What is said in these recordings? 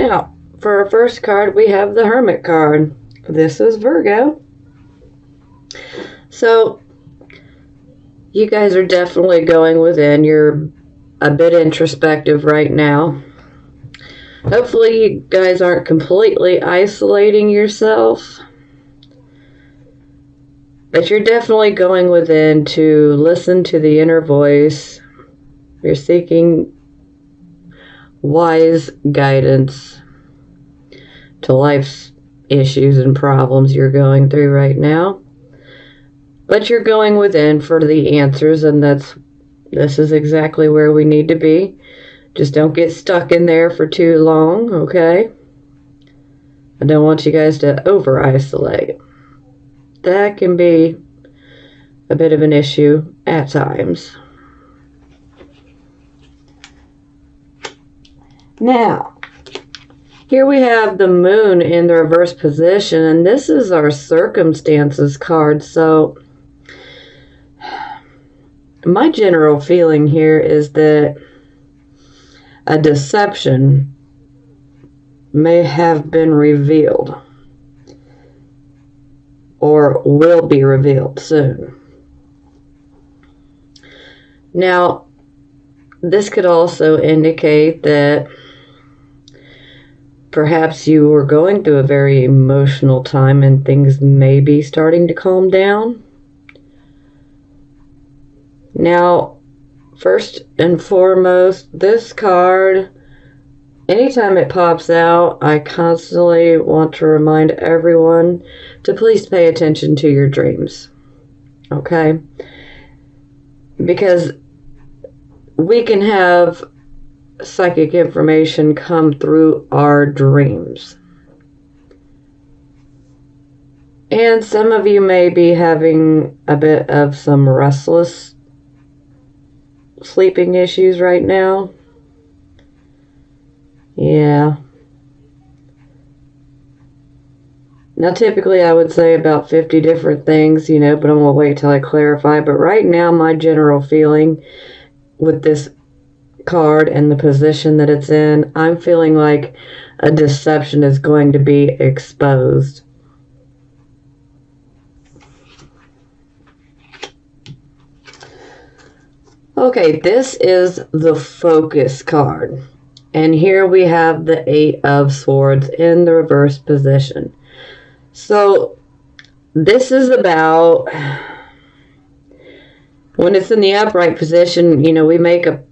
Now, for our first card, we have the Hermit card. This is Virgo. So, you guys are definitely going within. You're a bit introspective right now. Hopefully, you guys aren't completely isolating yourself. But you're definitely going within to listen to the inner voice. You're seeking wise guidance to life's issues and problems you're going through right now. But you're going within for the answers, and this is exactly where we need to be. Just don't get stuck in there for too long, okay? I don't want you guys to over-isolate. That can be a bit of an issue at times. Now, here we have the moon in the reverse position, and this is our circumstances card. So, my general feeling here is that a deception may have been revealed or will be revealed soon. Now, this could also indicate that perhaps you were going through a very emotional time and things may be starting to calm down. Now, first and foremost, this card, anytime it pops out, I constantly want to remind everyone to please pay attention to your dreams. Okay? Because we can have psychic information come through our dreams. And some of you may be having a bit of some restless sleeping issues right now. Yeah. Now, typically I would say about 50 different things, but I'm going to wait till I clarify. But right now, my general feeling with this card and the position that it's in, I'm feeling like a deception is going to be exposed. Okay, this is the Focus card. And here we have the Eight of Swords in the reverse position. So, this is about, when it's in the upright position, we make a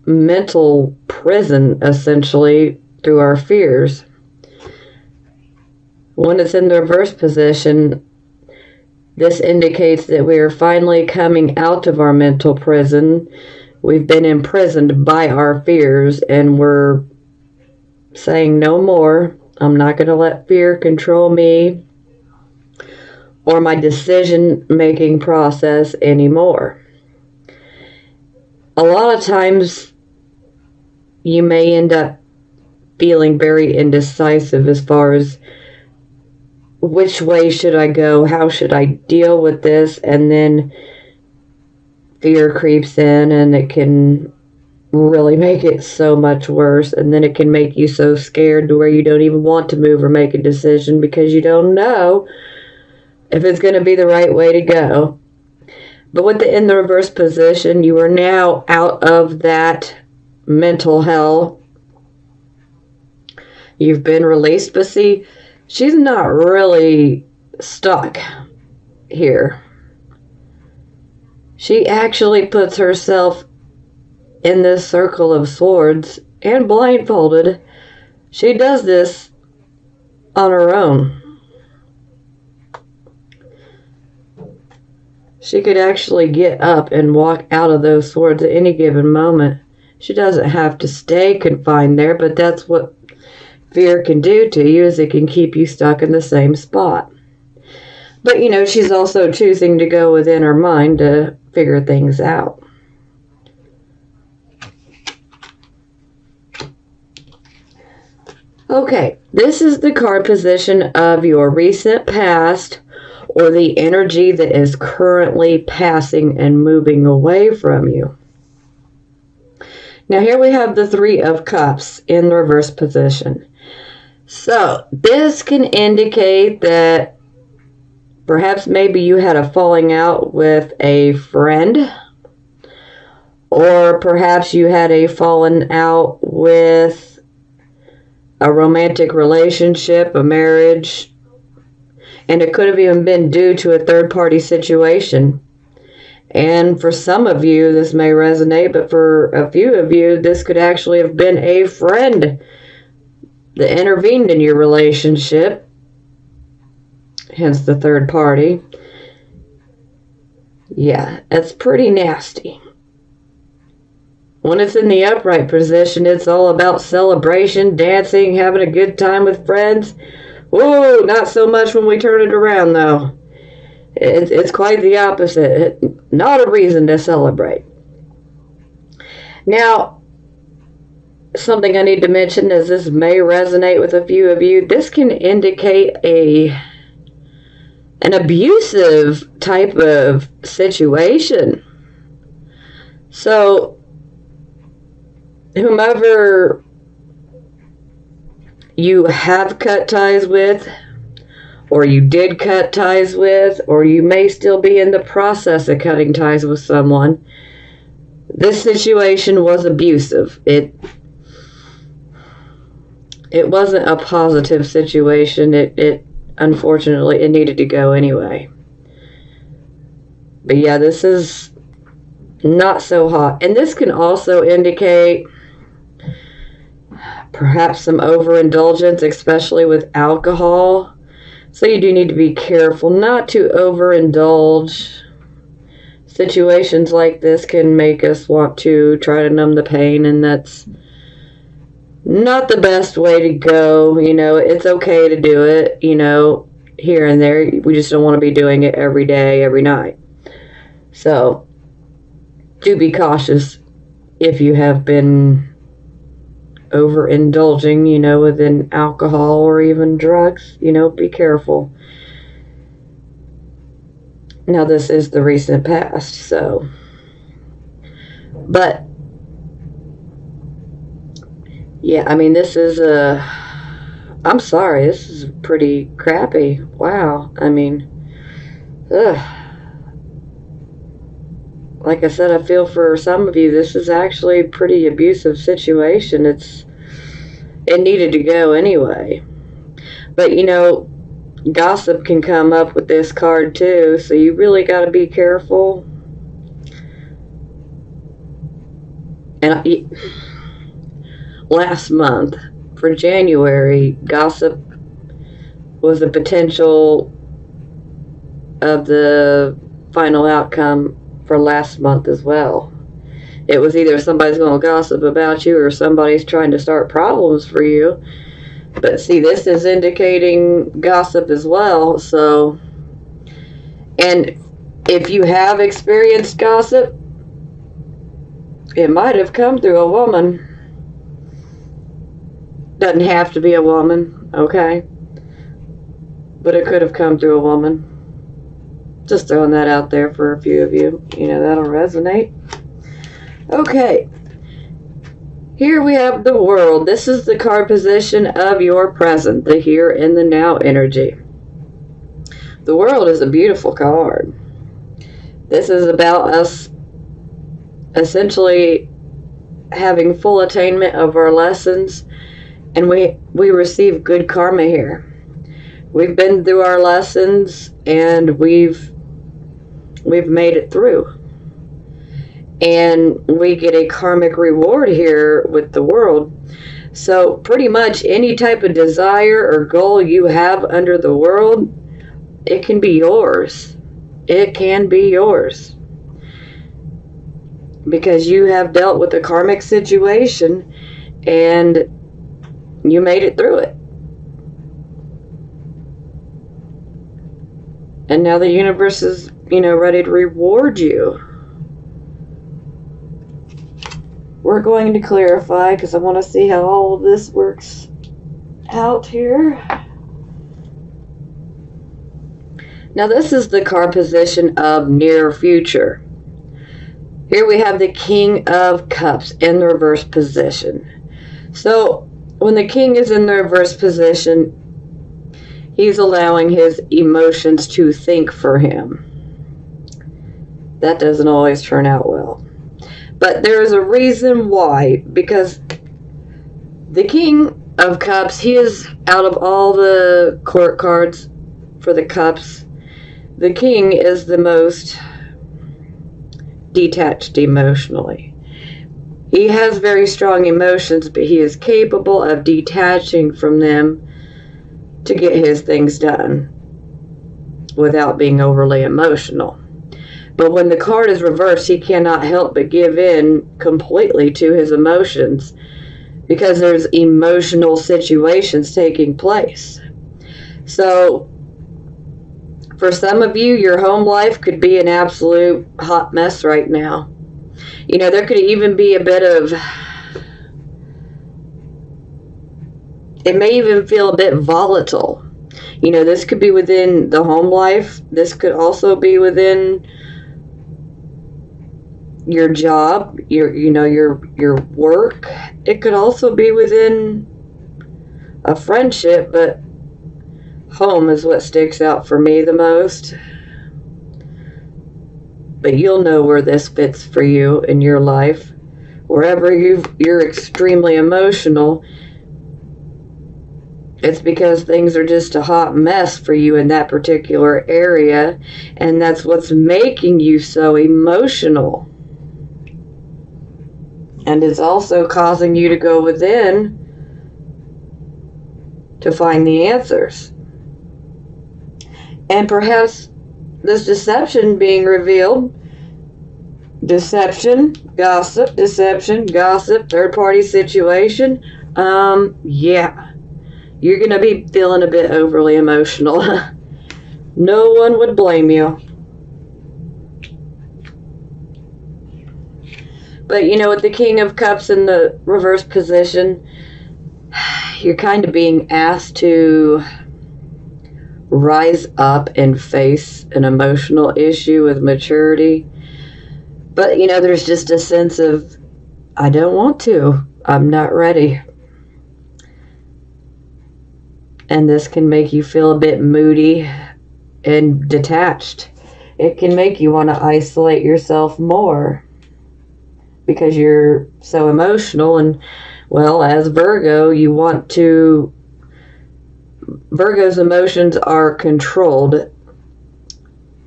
mental prison, essentially, through our fears. When it's in the reverse position, this indicates that we are finally coming out of our mental prison. We've been imprisoned by our fears, and we're saying no more. I'm not going to let fear control me or my decision-making process anymore. A lot of times, you may end up feeling very indecisive as far as which way should I go, how should I deal with this, and then fear creeps in and it can really make it so much worse, and then it can make you so scared to where you don't even want to move or make a decision because you don't know if it's going to be the right way to go. But with in the reverse position, you are now out of that mental hell. You've been released, but see, she's not really stuck here. She actually puts herself in this circle of swords and blindfolded. She does this on her own. She could actually get up and walk out of those swords at any given moment. She doesn't have to stay confined there, but that's what fear can do to you, is it can keep you stuck in the same spot. But, she's also choosing to go within her mind to figure things out. Okay, this is the card position of your recent past, or the energy that is currently passing and moving away from you. Now here we have the Three of Cups in the reverse position. So, this can indicate that perhaps maybe you had a falling out with a friend, or perhaps you had a falling out with a romantic relationship, a marriage, and it could have even been due to a third-party situation. And for some of you, this may resonate, but for a few of you, this could actually have been a friend that intervened in your relationship, hence the third party. Yeah, it's pretty nasty. When it's in the upright position, it's all about celebration, dancing, having a good time with friends. Whoa, not so much when we turn it around, though. It's quite the opposite. Not a reason to celebrate. Now, something I need to mention, as this may resonate with a few of you, this can indicate an abusive type of situation. So, whomever you have cut ties with, or you did cut ties with, or you may still be in the process of cutting ties with someone, this situation was abusive. It wasn't a positive situation. It unfortunately, it needed to go anyway. But yeah, this is not so hot. And this can also indicate perhaps some overindulgence, especially with alcohol. So you do need to be careful not to overindulge. Situations like this can make us want to try to numb the pain, and that's not the best way to go. You know, it's okay to do it, you know, here and there. We just don't want to be doing it every day, every night. So, do be cautious if you have been overindulging, you know, within alcohol or even drugs. You know, be careful. Now, this is the recent past, so. But, yeah, I mean, this is I'm sorry, this is pretty crappy. Wow. I mean, like I said, I feel for some of you, this is actually a pretty abusive situation. It needed to go anyway. But, you know, gossip can come up with this card too, so you really got to be careful. And last month, for January, gossip was a potential of the final outcome for last month as well. It was either somebody's going to gossip about you or somebody's trying to start problems for you. But see, this is indicating gossip as well. So, and if you have experienced gossip, it might have come through a woman. Doesn't have to be a woman, okay? But it could have come through a woman. Just throwing that out there for a few of you. You know, that'll resonate. Okay. Here we have the World. This is the card position of your present, the here and the now energy. The World is a beautiful card. This is about us essentially having full attainment of our lessons, and we receive good karma here. We've been through our lessons, and we've made it through. And we get a karmic reward here with the World. So pretty much any type of desire or goal you have under the World, it can be yours. It can be yours. Because you have dealt with a karmic situation and you made it through it. And now the universe is, you know, ready to reward you. We're going to clarify because I want to see how all of this works out here. Now this is the card position of near future. Here we have the King of Cups in the reverse position. So when the king is in the reverse position, he's allowing his emotions to think for him. That doesn't always turn out well. But there is a reason why, because the King of Cups, he is, out of all the court cards for the cups, the king is the most detached emotionally. He has very strong emotions, but he is capable of detaching from them to get his things done without being overly emotional. But when the card is reversed, he cannot help but give in completely to his emotions because there's emotional situations taking place. So, for some of you, your home life could be an absolute hot mess right now. You know, there could even be a bit of, it may even feel a bit volatile. You know, this could be within the home life. This could also be within your job, your work. It could also be within a friendship, but home is what sticks out for me the most. But you'll know where this fits for you in your life. Wherever you're extremely emotional, it's because things are just a hot mess for you in that particular area, and that's what's making you so emotional. And it's also causing you to go within to find the answers. And perhaps this deception being revealed, deception, gossip, third-party situation, yeah, you're going to be feeling a bit overly emotional. No one would blame you. But, you know, with the King of Cups in the reverse position, you're kind of being asked to rise up and face an emotional issue with maturity. But, you know, there's just a sense of, I don't want to. I'm not ready. And this can make you feel a bit moody and detached. It can make you want to isolate yourself more because you're so emotional. And, well, as Virgo, Virgo's emotions are controlled.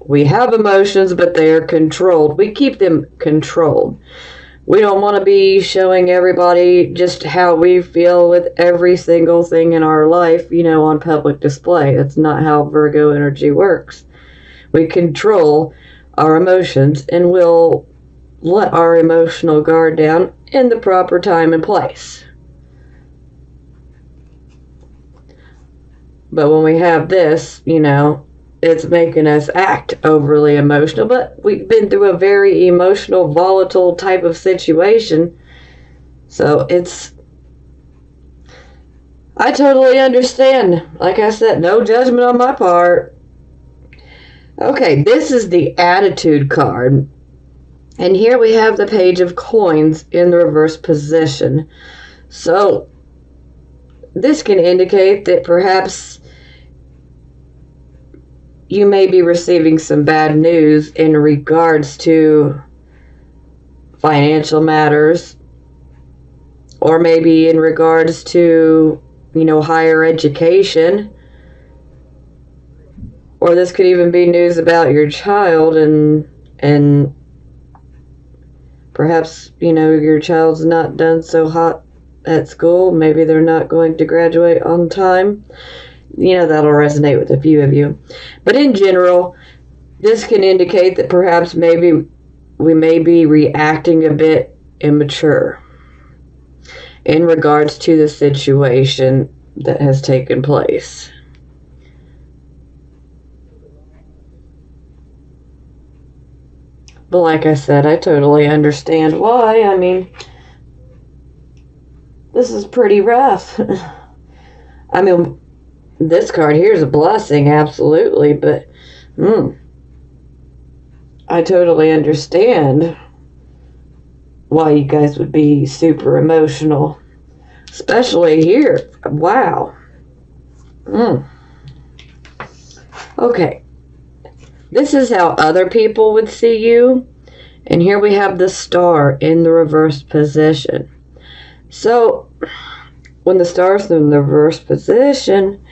We have emotions, but they are controlled. We keep them controlled. We don't want to be showing everybody just how we feel with every single thing in our life, you know, on public display. That's not how Virgo energy works. We control our emotions, and we'll let our emotional guard down in the proper time and place. But when we have this, you know, it's making us act overly emotional. But we've been through a very emotional, volatile type of situation. So I totally understand. Like I said, no judgment on my part. Okay, this is the attitude card. And here we have the Page of Coins in the reverse position. So this can indicate that perhaps you may be receiving some bad news in regards to financial matters, or maybe in regards to, you know, higher education. Or this could even be news about your child, and perhaps, you know, your child's not done so hot at school. Maybe they're not going to graduate on time. You know, that'll resonate with a few of you. But in general, this can indicate that perhaps maybe we may be reacting a bit immature in regards to the situation that has taken place. But like I said, I totally understand why. I mean, this is pretty rough. I mean, this card here is a blessing, absolutely, but I totally understand why you guys would be super emotional. Especially here. Wow. Okay. This is how other people would see you. And here we have the star in the reverse position. So, when the star's in the reverse position,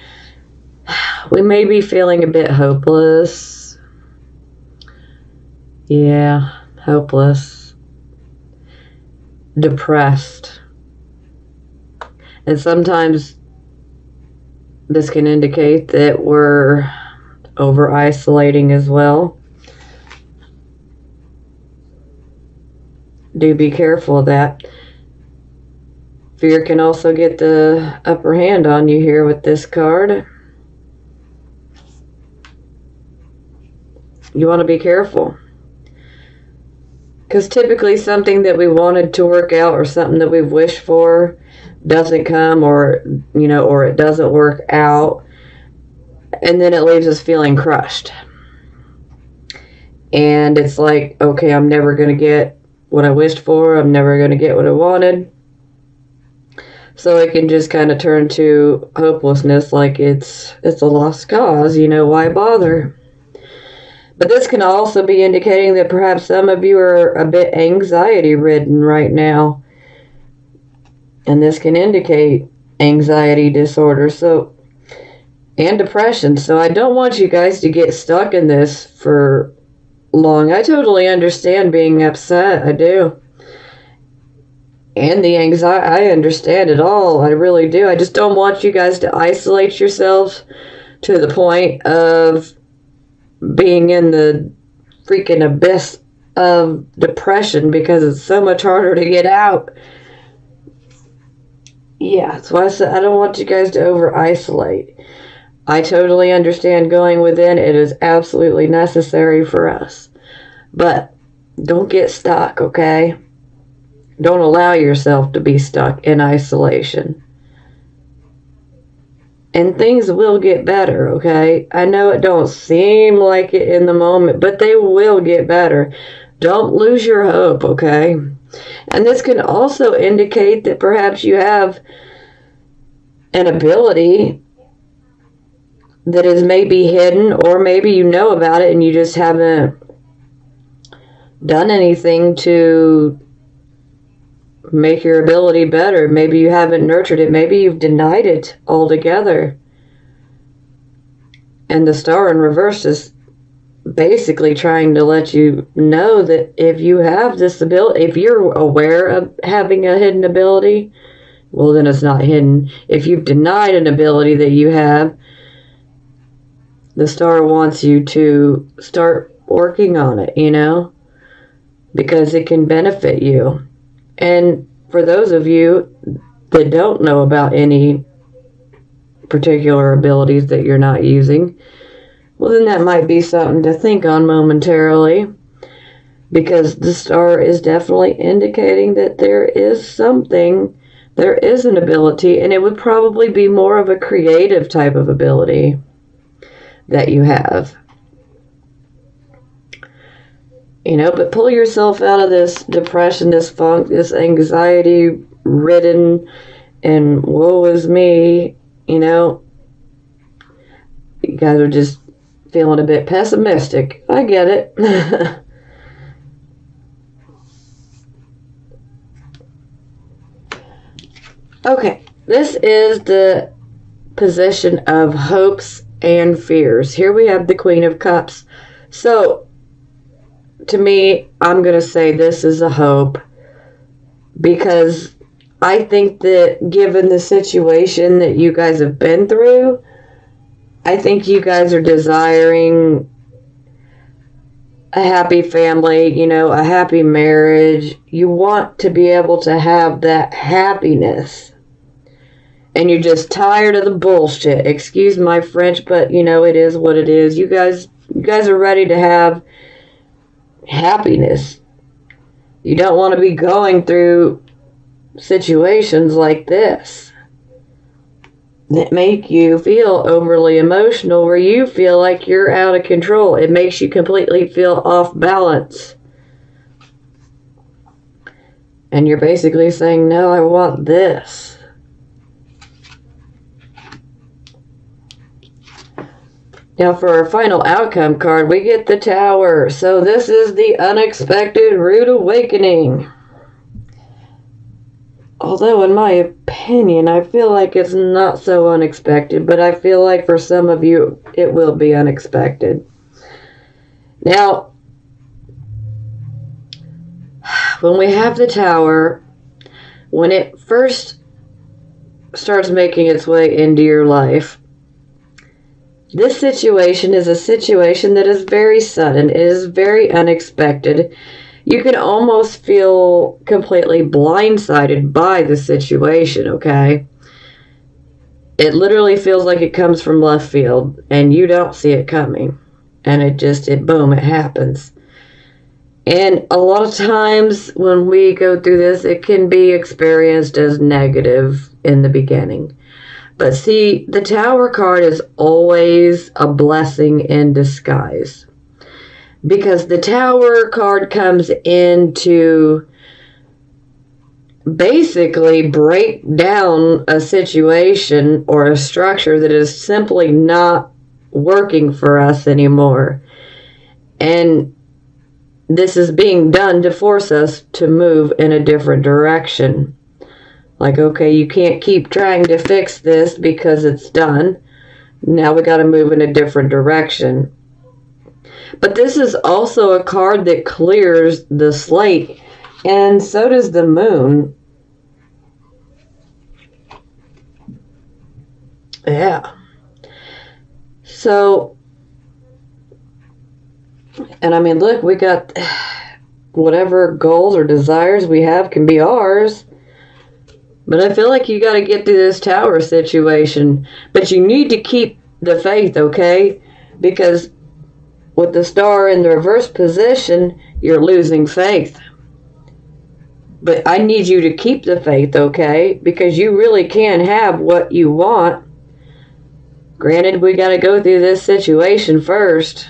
we may be feeling a bit hopeless. Yeah, hopeless. Depressed. And sometimes this can indicate that we're over-isolating as well. Do be careful of that. Fear can also get the upper hand on you here with this card. You want to be careful. Because typically something that we wanted to work out or something that we've wished for doesn't come, or or it doesn't work out, and then it leaves us feeling crushed. And it's like, okay, I'm never going to get what I wished for. I'm never going to get what I wanted. So it can just kind of turn to hopelessness, like it's a lost cause, why bother? But this can also be indicating that perhaps some of you are a bit anxiety-ridden right now. And this can indicate anxiety disorder and depression. So I don't want you guys to get stuck in this for long. I totally understand being upset. I do. And the anxiety, I understand it all. I really do. I just don't want you guys to isolate yourselves to the point of being in the freaking abyss of depression, because it's so much harder to get out. Yeah, that's why I said I don't want you guys to over-isolate. I totally understand going within. It is absolutely necessary for us. But don't get stuck, okay? Don't allow yourself to be stuck in isolation. And things will get better, okay? I know it don't seem like it in the moment, but they will get better. Don't lose your hope, okay? And this can also indicate that perhaps you have an ability that is maybe hidden, or maybe you know about it and you just haven't done anything to make your ability better. Maybe you haven't nurtured it. Maybe you've denied it altogether. And the star in reverse is basically trying to let you know that if you have this ability, if you're aware of having a hidden ability, well, then it's not hidden. If you've denied an ability that you have, the star wants you to start working on it, because it can benefit you. And for those of you that don't know about any particular abilities that you're not using, well, then that might be something to think on momentarily, because the star is definitely indicating that there is an ability, and it would probably be more of a creative type of ability that you have. But pull yourself out of this depression, this funk, this anxiety-ridden, and woe is me, You guys are just feeling a bit pessimistic. I get it. Okay, this is the position of hopes and fears. Here we have the Queen of Cups. So, to me, I'm going to say this is a hope, because I think that given the situation that you guys have been through, I think you guys are desiring a happy family, a happy marriage. You want to be able to have that happiness. And you're just tired of the bullshit. Excuse my French, but it is what it is. You guys are ready to have happiness. You don't want to be going through situations like this that make you feel overly emotional, where you feel like you're out of control. It makes you completely feel off balance. And you're basically saying, no, I want this. Now for our final outcome card, we get the Tower. So this is the unexpected rude awakening. Although, in my opinion, I feel like it's not so unexpected, but I feel like for some of you, it will be unexpected. Now, when we have the Tower, when it first starts making its way into your life, this situation is a situation that is very sudden. It is very unexpected. You can almost feel completely blindsided by the situation, okay? It literally feels like it comes from left field, and you don't see it coming. And boom, it happens. And a lot of times when we go through this, it can be experienced as negative in the beginning. But see, the Tower card is always a blessing in disguise. Because the Tower card comes in to basically break down a situation or a structure that is simply not working for us anymore. And this is being done to force us to move in a different direction. Like, okay, you can't keep trying to fix this because it's done. Now we got to move in a different direction. But this is also a card that clears the slate, and so does the Moon. Yeah. So, and I mean, look, we got whatever goals or desires we have can be ours. But I feel like you got to get through this Tower situation. But you need to keep the faith, okay? Because with the Star in the reverse position, you're losing faith. But I need you to keep the faith, okay? Because you really can have what you want. Granted, we got to go through this situation first.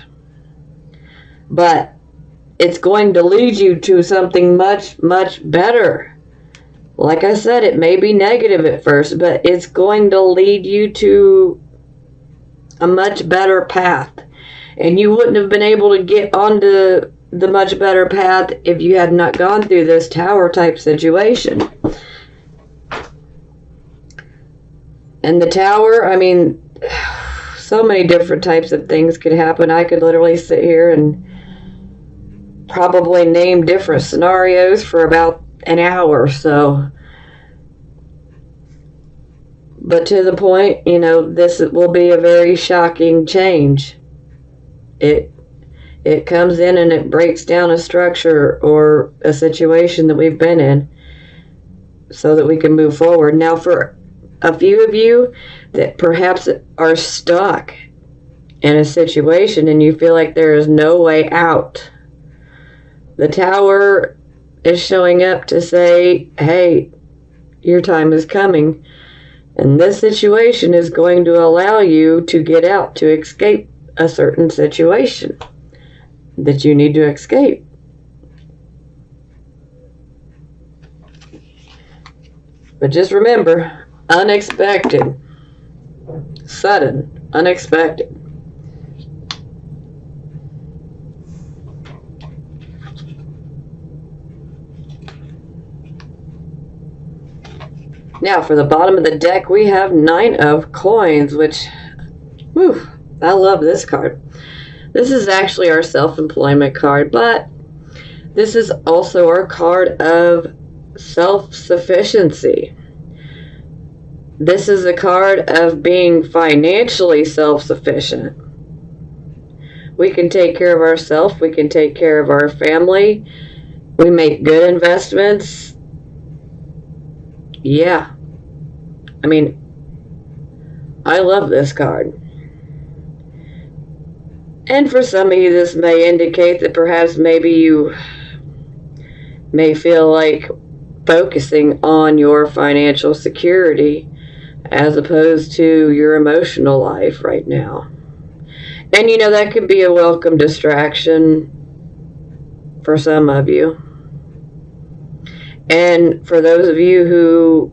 But it's going to lead you to something much, much better. Like I said, it may be negative at first, but it's going to lead you to a much better path. And you wouldn't have been able to get onto the much better path if you had not gone through this Tower type situation. And the Tower, I mean, so many different types of things could happen. I could literally sit here and probably name different scenarios for about an hour, so. But to the point, you know, this will be a very shocking change. It comes in and it breaks down a structure or a situation that we've been in so that we can move forward. Now, for a few of you that perhaps are stuck in a situation and you feel like there is no way out, the Tower is showing up to say, hey, your time is coming. And this situation is going to allow you to get out, to escape a certain situation that you need to escape. But just remember, unexpected, sudden, unexpected. Now, for the bottom of the deck, we have 9 of Coins, which, whew, I love this card. This is actually our self-employment card, but this is also our card of self-sufficiency. This is a card of being financially self-sufficient. We can take care of ourselves. We can take care of our family. We make good investments. Yeah. I mean, I love this card. And for some of you, this may indicate that perhaps maybe you may feel like focusing on your financial security as opposed to your emotional life right now. And you know, that could be a welcome distraction for some of you. And for those of you who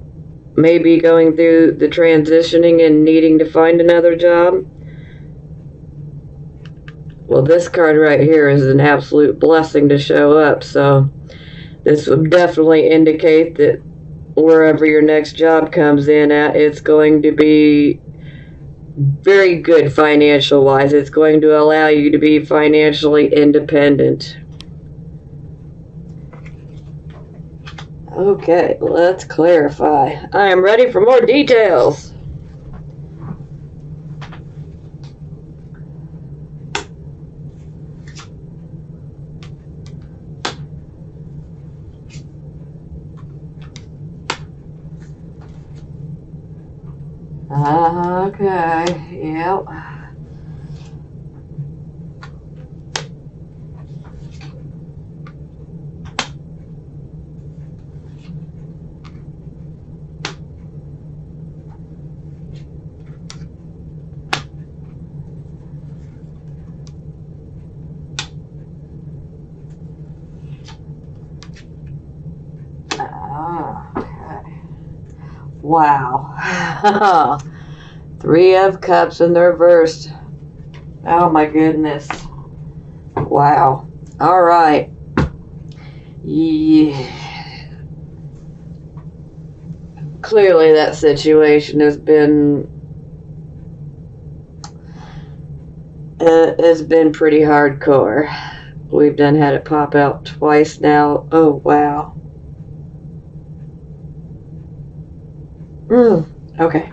may be going through the transitioning and needing to find another job, Well, this card right here is an absolute blessing to show up, so this would definitely indicate that wherever your next job comes in at, it's going to be very good financial wise. It's going to allow you to be financially independent. Okay, let's clarify. I am ready for more details. Okay, yep. Okay. Wow. 3 of Cups in the reverse. Oh my goodness. Wow. All right. Yeah. Clearly that situation has been pretty hardcore. We've done had it pop out twice now. Oh wow. Okay.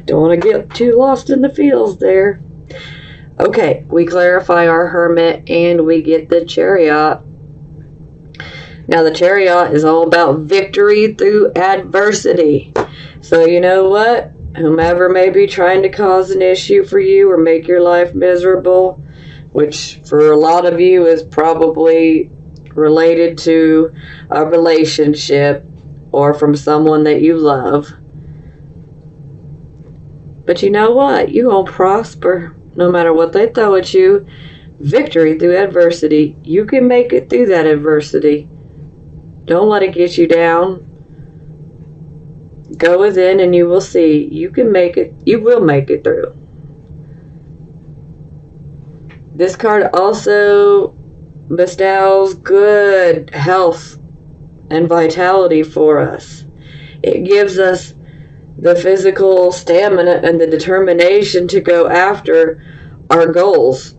Don't want to get too lost in the feels there. Okay, we clarify our Hermit and we get the Chariot. Now the Chariot is all about victory through adversity. So you know what? Whomever may be trying to cause an issue for you or make your life miserable, which for a lot of you is probably related to a relationship or from someone that you love. But you know what? You gonna prosper no matter what they throw at you. Victory through adversity. You can make it through that adversity. Don't let it get you down. Go within and you will see. You can make it. You will make it through. This card also bestows good health and vitality for us. It gives us the physical stamina and the determination to go after our goals.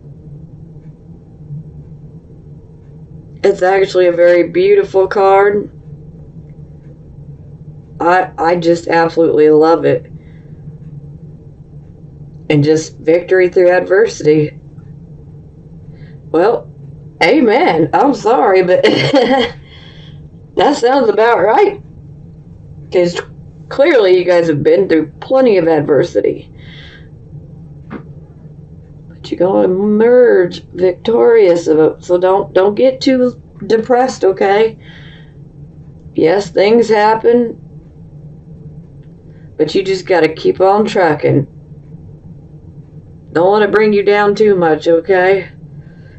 It's actually a very beautiful card. I just absolutely love it. And just victory through adversity. Well, amen. I'm sorry, but that sounds about right. Because clearly you guys have been through plenty of adversity. But you're going to emerge victorious. So don't get too depressed, okay? Yes, things happen. But you just got to keep on trucking. Don't let it bring you down too much, okay?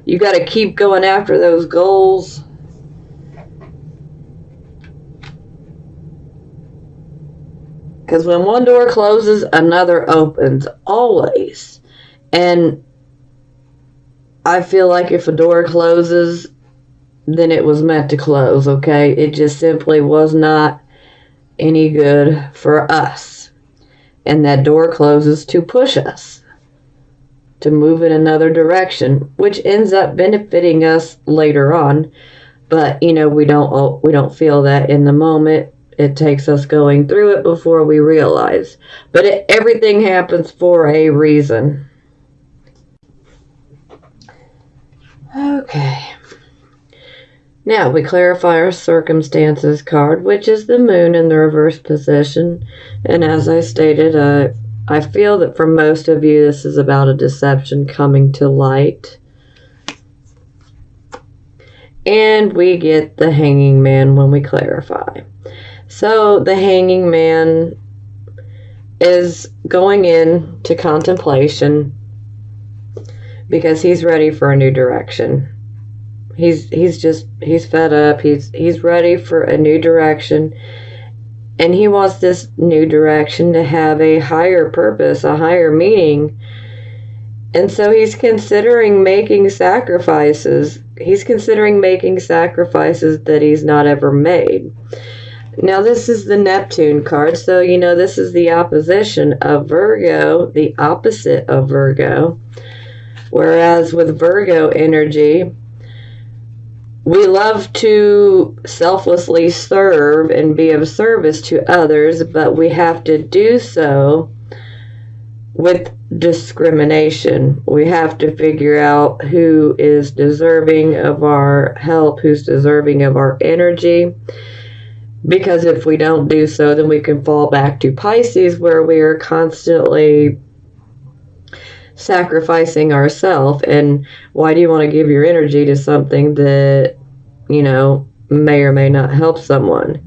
You got to keep going after those goals. Because when one door closes, another opens. Always. And I feel like if a door closes, then it was meant to close, okay? It just simply was not any good for us. And that door closes to push us to move in another direction, which ends up benefiting us later on. But, you know, we don't feel that in the moment. It takes us going through it before we realize. But everything happens for a reason. Okay. Now we clarify our circumstances card, which is the moon in the reverse position. And as I stated, I feel that for most of you, this is about a deception coming to light. And we get the Hanging Man when we clarify. So the Hanging Man is going into contemplation because he's ready for a new direction. He's fed up. He's ready for a new direction. And he wants this new direction to have a higher purpose, a higher meaning. And so he's considering making sacrifices. He's considering making sacrifices that he's not ever made. Now, this is the Neptune card, so this is the opposition of Virgo, the opposite of Virgo. Whereas with Virgo energy, we love to selflessly serve and be of service to others, but we have to do so with discrimination. We have to figure out who is deserving of our help, who's deserving of our energy. Because if we don't do so, then we can fall back to Pisces, where we are constantly sacrificing ourselves. And why do you want to give your energy to something that, may or may not help someone?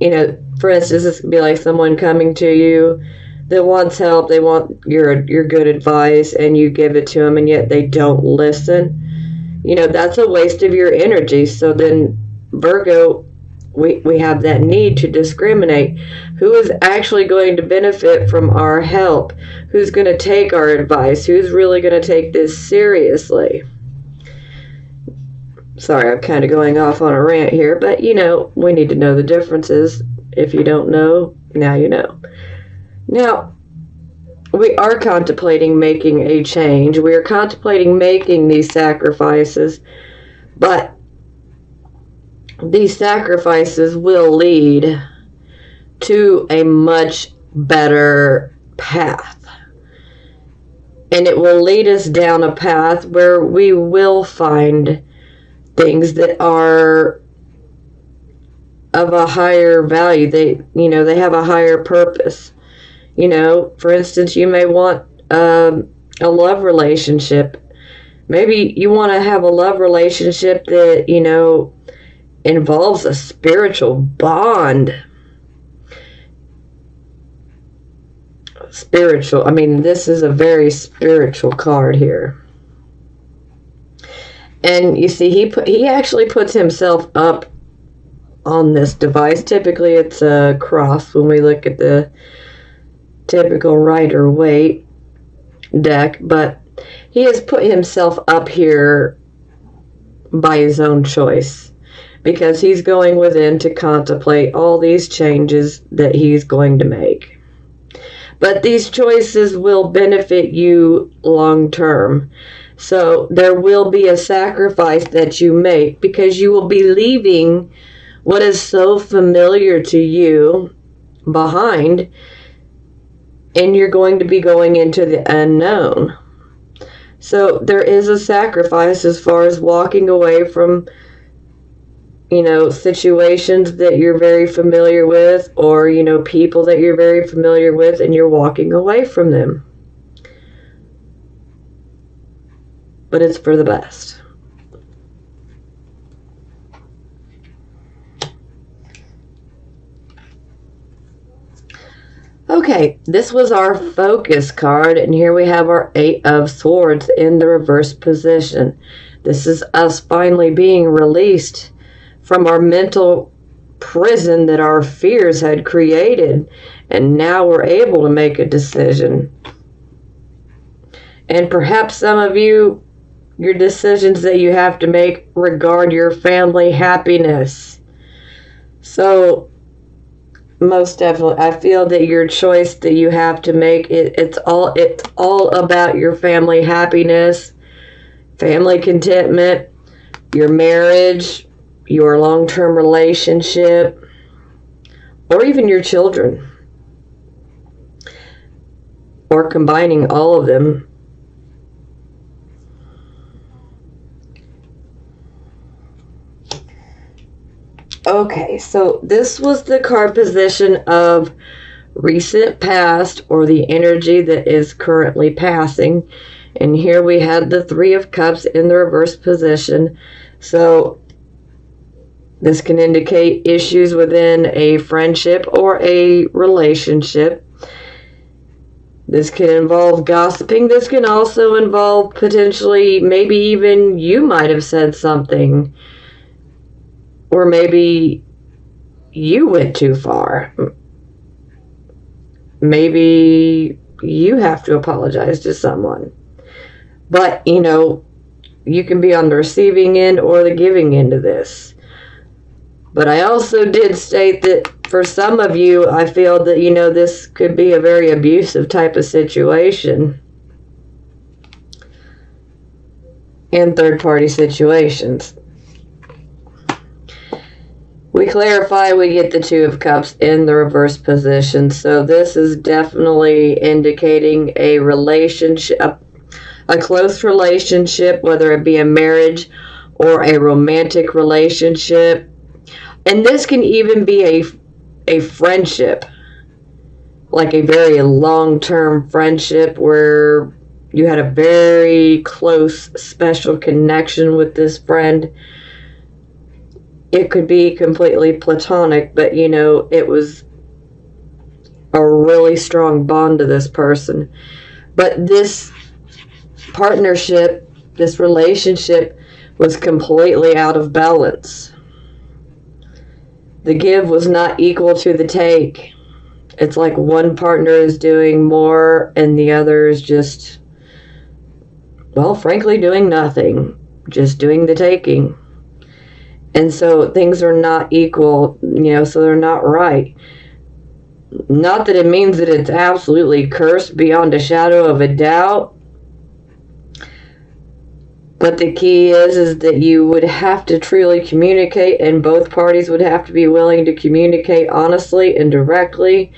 For instance, this could be like someone coming to you that wants help. They want your good advice, and you give it to them, and yet they don't listen. That's a waste of your energy. So then, Virgo, we have that need to discriminate. Who is actually going to benefit from our help? Who's going to take our advice? Who's really going to take this seriously? Sorry, I'm kind of going off on a rant here, but we need to know the differences. If you don't know, now you know. Now, we are contemplating making a change. We are contemplating making these sacrifices, but these sacrifices will lead to a much better path. And it will lead us down a path where we will find things that are of a higher value. They have a higher purpose. For instance, you may want a love relationship. Maybe you want to have a love relationship that, involves a spiritual bond. Spiritual. This is a very spiritual card here. And you see, he actually puts himself up on this device. Typically, it's a cross when we look at the typical Rider-Waite deck, but he has put himself up here by his own choice, because he's going within to contemplate all these changes that he's going to make. But these choices will benefit you long term. So there will be a sacrifice that you make, because you will be leaving what is so familiar to you behind, and you're going to be going into the unknown. So there is a sacrifice as far as walking away from situations that you're very familiar with, or, people that you're very familiar with, and you're walking away from them. But it's for the best. Okay, this was our focus card, and here we have our 8 of Swords in the reverse position. This is us finally being released from our mental prison that our fears had created, and now we're able to make a decision. And perhaps some of you, your decisions that you have to make regard your family happiness. So most definitely, I feel that your choice that you have to make, it's all about your family happiness, family contentment, your marriage, your long-term relationship, or even your children, or combining all of them. Okay, so this was the card position of recent past, or the energy that is currently passing. And here we had the 3 of Cups in the reverse position. So this can indicate issues within a friendship or a relationship. This can involve gossiping. This can also involve potentially, maybe even you might have said something, or maybe you went too far. Maybe, you have to apologize to someone. But, you can be on the receiving end or the giving end of this. But I also did state that for some of you, I feel that, this could be a very abusive type of situation in third-party situations. We clarify, we get the Two of Cups in the reverse position. So this is definitely indicating a relationship, a close relationship, whether it be a marriage or a romantic relationship. And this can even be a friendship, like a very long-term friendship where you had a very close, special connection with this friend. It could be completely platonic, but, it was a really strong bond to this person. But this partnership, this relationship, was completely out of balance. The give was not equal to the take. It's like one partner is doing more and the other is just, well, frankly, doing nothing. Just doing the taking. And so things are not equal, so they're not right. Not that it means that it's absolutely cursed beyond a shadow of a doubt. But the key is that you would have to truly communicate, and both parties would have to be willing to communicate honestly and directly,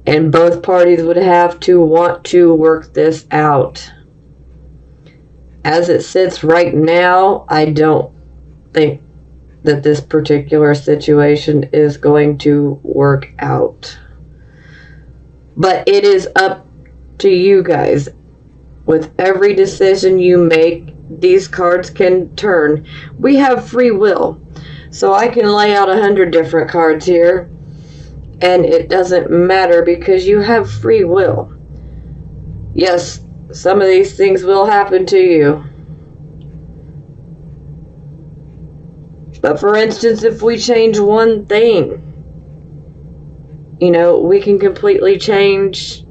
and both parties would have to want to work this out. As it sits right now, I don't think that this particular situation is going to work out. But it is up to you guys. With every decision you make, these cards can turn. We have free will. So I can lay out 100 different cards here, and it doesn't matter because you have free will. Yes, some of these things will happen to you. But for instance, if we change one thing, we can completely change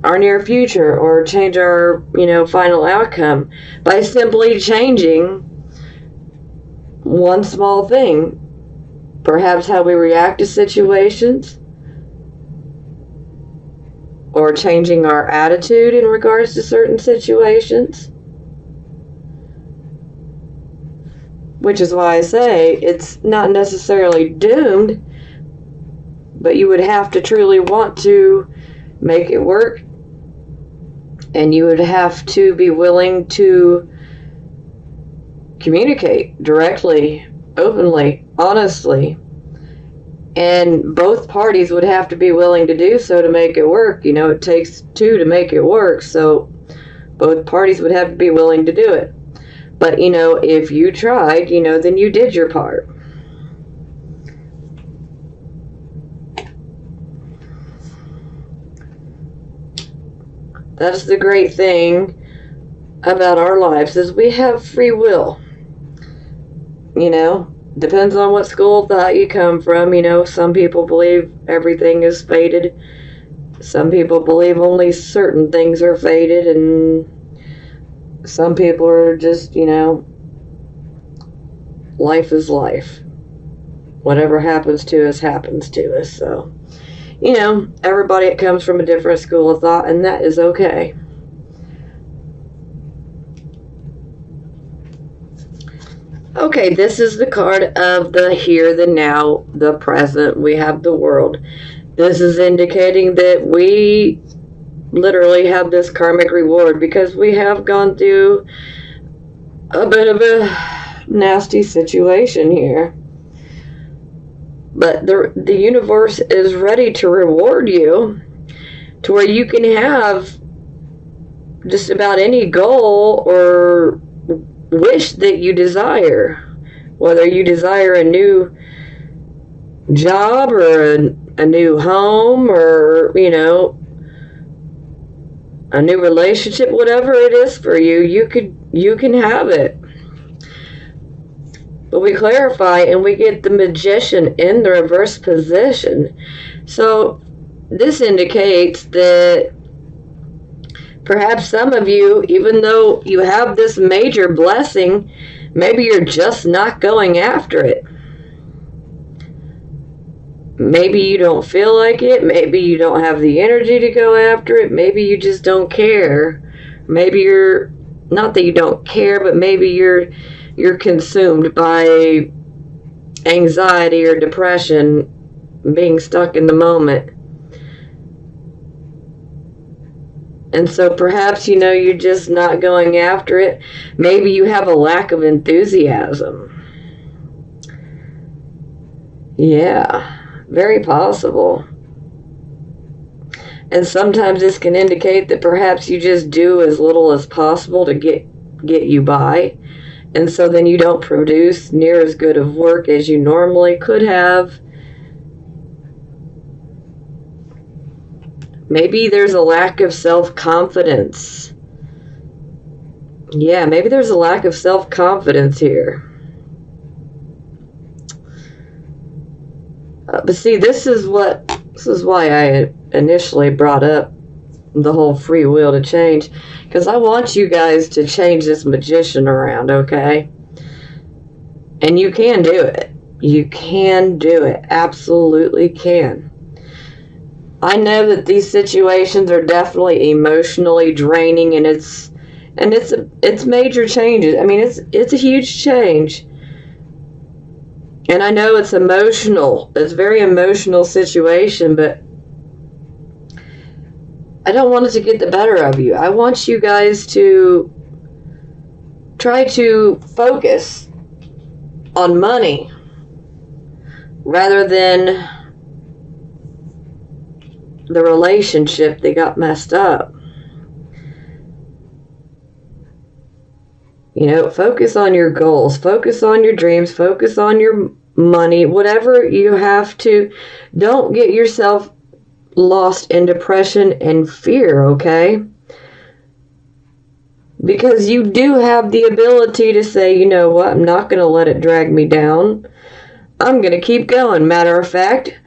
our near future or change our, final outcome by simply changing one small thing. Perhaps how we react to situations, or changing our attitude in regards to certain situations. Which is why I say it's not necessarily doomed, but you would have to truly want to make it work, and you would have to be willing to communicate directly, openly, honestly, and both parties would have to be willing to do so to make it work. It takes two to make it work, so both parties would have to be willing to do it. But, if you tried, then you did your part. That's the great thing about our lives, is we have free will. Depends on what school of thought you come from. Some people believe everything is fated. Some people believe only certain things are fated, and some people are just, life is life. Whatever happens to us, happens to us. So, everybody comes from a different school of thought, and that is okay. Okay, this is the card of the here, the now, the present. We have the world. This is indicating that we literally have this karmic reward because we have gone through a bit of a nasty situation here. But the universe is ready to reward you to where you can have just about any goal or wish that you desire. Whether you desire a new job or a new home or, a new relationship, whatever it is for you, you can have it. But we clarify and we get the Magician in the reverse position. So this indicates that perhaps some of you, even though you have this major blessing, maybe you're just not going after it. Maybe you don't feel like it. Maybe you don't have the energy to go after it. Maybe you just don't care. Maybe you're, not that you don't care, but maybe you're consumed by anxiety or depression, being stuck in the moment. And so perhaps, you're just not going after it. Maybe you have a lack of enthusiasm. Yeah, very possible. And sometimes this can indicate that perhaps you just do as little as possible to get you by. And so then you don't produce near as good of work as you normally could have. Maybe there's a lack of self-confidence. Yeah, maybe there's a lack of self-confidence here. But see, this is why I initially brought up the whole free will to change, because I want you guys to change this magician around, okay? And you can do it. You can do it. Absolutely can. I know that these situations are definitely emotionally draining, and it's major changes. I mean, it's a huge change. And I know it's emotional. It's a very emotional situation, but I don't want it to get the better of you. I want you guys to try to focus on money rather than the relationship that got messed up. Focus on your goals, focus on your dreams, focus on your money, whatever you have to. Don't get yourself lost in depression and fear, okay? Because you do have the ability to say, you know what, I'm not going to let it drag me down. I'm going to keep going. Matter of fact,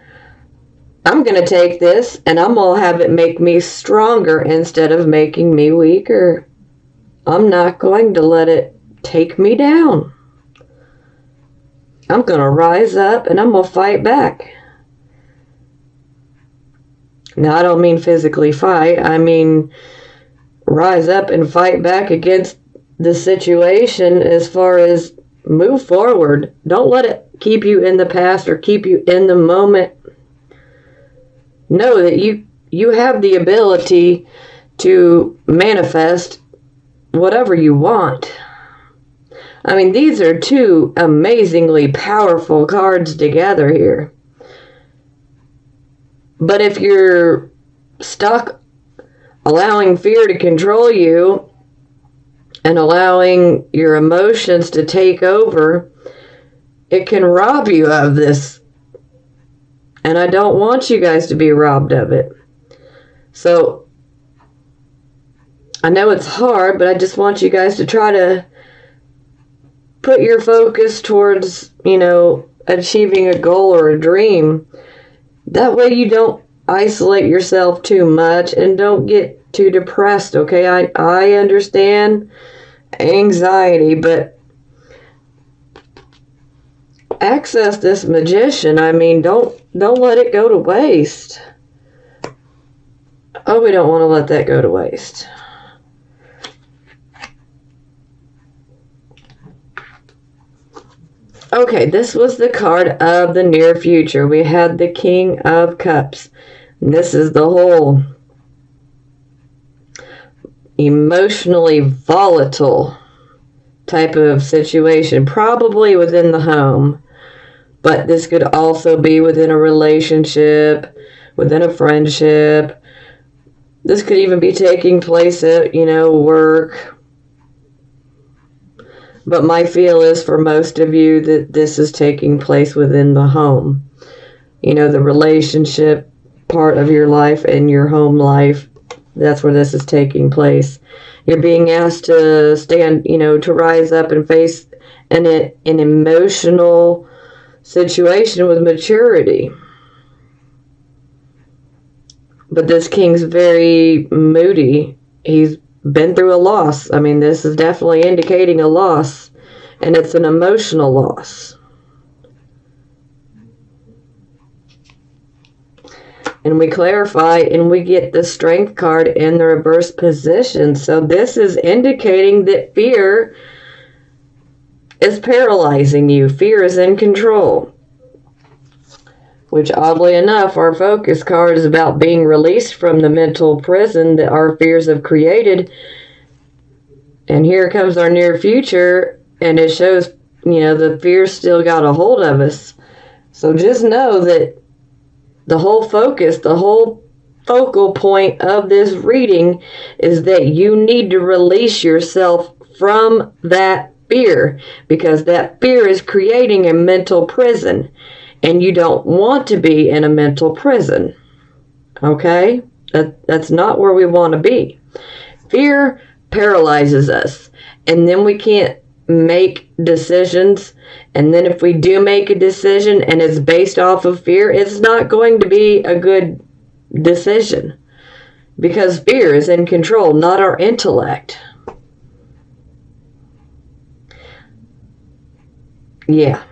I'm going to take this and I'm going to have it make me stronger instead of making me weaker. I'm not going to let it take me down. I'm going to rise up and I'm going to fight back. Now, I don't mean physically fight. I mean rise up and fight back against the situation as far as move forward. Don't let it keep you in the past or keep you in the moment. Know that you have the ability to manifest whatever you want. I mean, these are two amazingly powerful cards together here. But if you're stuck allowing fear to control you and allowing your emotions to take over, it can rob you of this. And I don't want you guys to be robbed of it. So I know it's hard, but I just want you guys to try to put your focus towards, achieving a goal or a dream. That way you don't isolate yourself too much and don't get too depressed, okay? I understand anxiety, but access this magician. I mean, don't let it go to waste. Oh, we don't want to let that go to waste. Okay, this was the card of the near future. We had the King of Cups. And this is the whole emotionally volatile type of situation, probably within the home. But this could also be within a relationship, within a friendship. This could even be taking place at, work. But my feel is for most of you that this is taking place within the home. The relationship part of your life and your home life, that's where this is taking place. You're being asked to stand, to rise up and face an emotional situation with maturity. But this king's very moody. He's been through a loss. I mean, this is definitely indicating a loss, and it's an emotional loss. And we clarify, and we get the Strength card in the reverse position. So this is indicating that fear is paralyzing you. Fear is in control. Which, oddly enough, our focus card is about being released from the mental prison that our fears have created. And here comes our near future, and it shows, the fear still got a hold of us. So just know that the whole focus, the whole focal point of this reading is that you need to release yourself from that fear, because that fear is creating a mental prison. And you don't want to be in a mental prison. Okay? That's not where we want to be. Fear paralyzes us. And then we can't make decisions. And then if we do make a decision and it's based off of fear, it's not going to be a good decision. Because fear is in control, not our intellect. Yeah.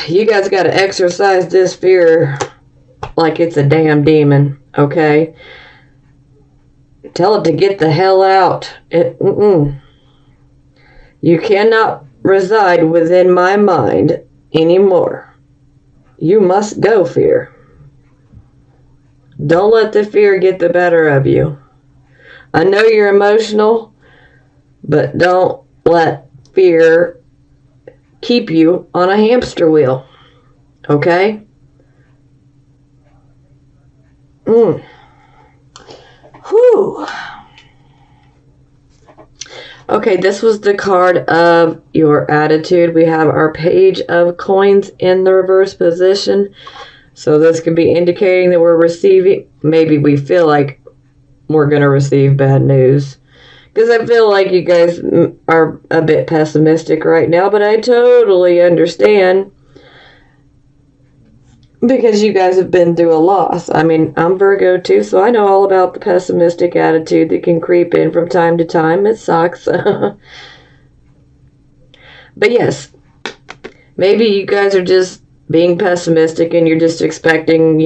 You guys got to exercise this fear like it's a damn demon, okay? Tell it to get the hell out. You cannot reside within my mind anymore. You must go, fear. Don't let the fear get the better of you. I know you're emotional, but don't let fear keep you on a hamster wheel. Okay? Whew. Okay, this was the card of your attitude. We have our page of coins in the reverse position. So this could be indicating that we're receiving, maybe we feel like we're going to receive bad news. Because I feel like you guys are a bit pessimistic right now, but I totally understand. Because you guys have been through a loss. I mean, I'm Virgo too, so I know all about the pessimistic attitude that can creep in from time to time. It sucks. But yes, maybe you guys are just being pessimistic and you're just expecting,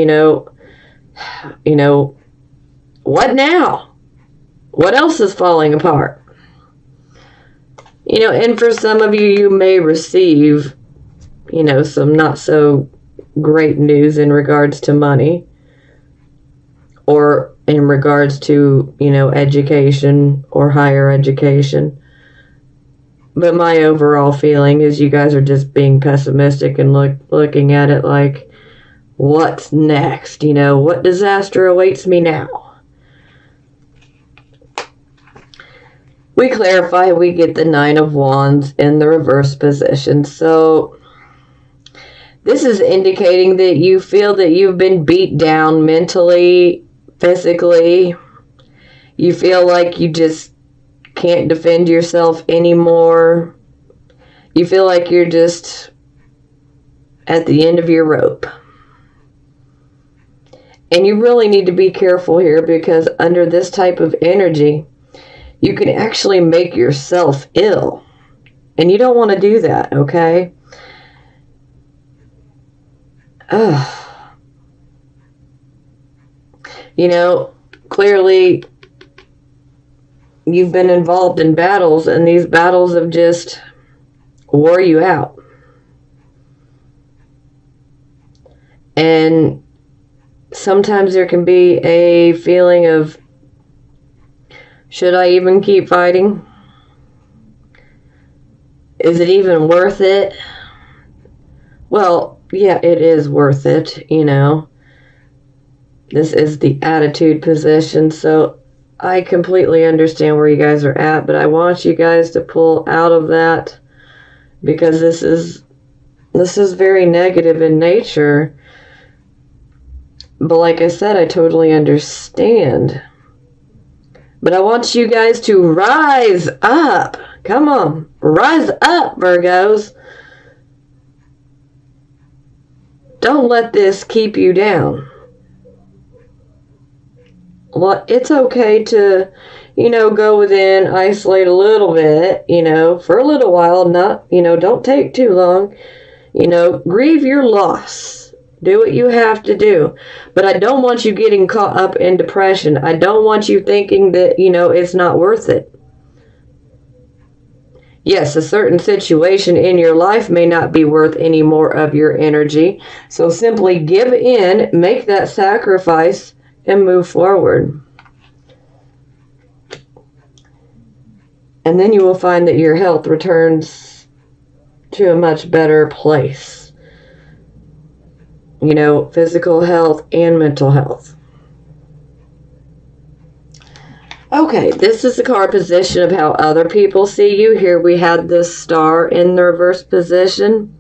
what now? What else is falling apart? And for some of you, you may receive, some not so great news in regards to money or in regards to, education or higher education. But my overall feeling is you guys are just being pessimistic and looking at it like, what's next? What disaster awaits me now? We clarify, we get the Nine of Wands in the reverse position. So this is indicating that you feel that you've been beat down mentally, physically. You feel like you just can't defend yourself anymore. You feel like you're just at the end of your rope. And you really need to be careful here, because under this type of energy, you can actually make yourself ill. And you don't want to do that, okay? Clearly, you've been involved in battles, and these battles have just wore you out. And sometimes there can be a feeling of, should I even keep fighting? Is it even worth it? Well, yeah, it is worth it, This is the attitude position, so I completely understand where you guys are at, but I want you guys to pull out of that, because this is very negative in nature. But like I said, I totally understand. But I want you guys to rise up. Come on, rise up, Virgos. don't let this keep you down. Well, it's okay to, go within, isolate a little bit, for a little while, not, don't take too long, grieve your loss. Do what you have to do. But I don't want you getting caught up in depression. I don't want you thinking that, it's not worth it. Yes, a certain situation in your life may not be worth any more of your energy. So simply give in, make that sacrifice, and move forward. And then you will find that your health returns to a much better place. Physical health and mental health. Okay, this is the card position of how other people see you. Here we had this star in the reverse position.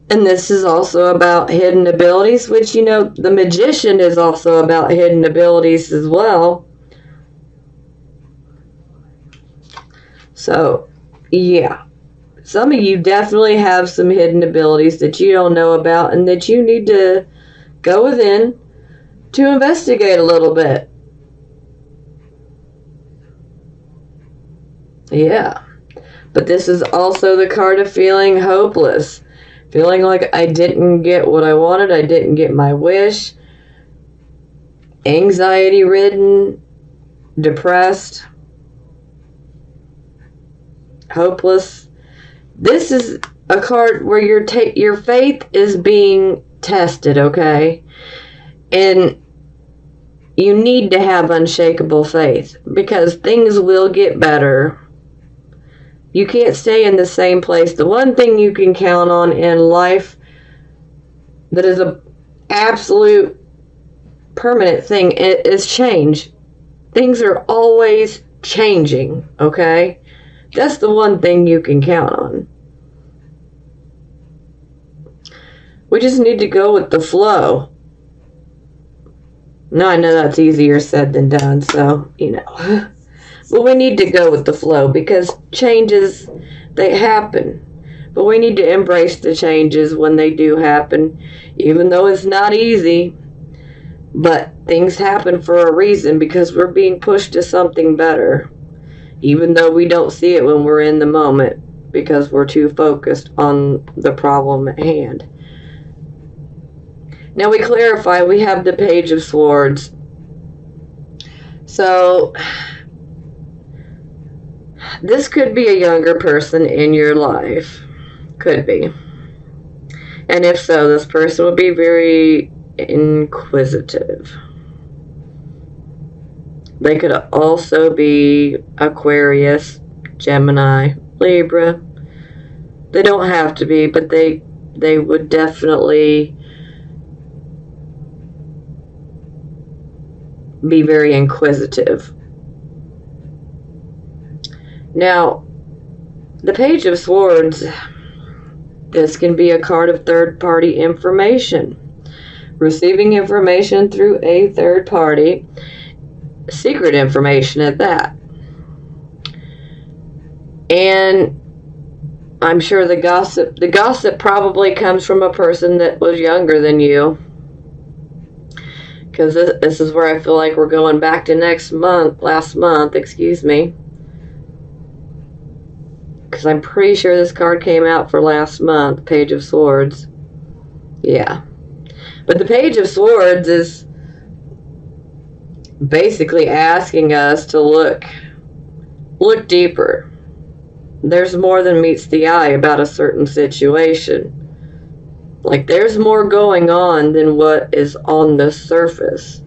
And this is also about hidden abilities, which, the Magician is also about hidden abilities as well. So, yeah. Some of you definitely have some hidden abilities that you don't know about and that you need to go within to investigate a little bit. Yeah. But this is also the card of feeling hopeless. Feeling like I didn't get what I wanted. I didn't get my wish. Anxiety-ridden. Depressed. Hopeless. This is a card where your faith is being tested, okay? And you need to have unshakable faith because things will get better. You can't stay in the same place. The one thing you can count on in life that is an absolute permanent thing is change. Things are always changing, okay? That's the one thing you can count on. We just need to go with the flow. Now, I know that's easier said than done, so, But we need to go with the flow because changes, they happen. But we need to embrace the changes when they do happen, even though it's not easy. But things happen for a reason because we're being pushed to something better, even though we don't see it when we're in the moment because we're too focused on the problem at hand. Now we clarify, we have the Page of Swords. So this could be a younger person in your life. Could be. And if so, this person would be very inquisitive. They could also be Aquarius, Gemini, Libra. They don't have to be, but they would definitely be very inquisitive. Now, the Page of Swords, this can be a card of third-party information. Receiving information through a third party, secret information at that. And I'm sure the gossip probably comes from a person that was younger than you. Because this is where I feel like we're going back to last month, excuse me. Because I'm pretty sure this card came out for last month, Page of Swords. Yeah. But the Page of Swords is basically asking us to look deeper. There's more than meets the eye about a certain situation. Like, there's more going on than what is on the surface.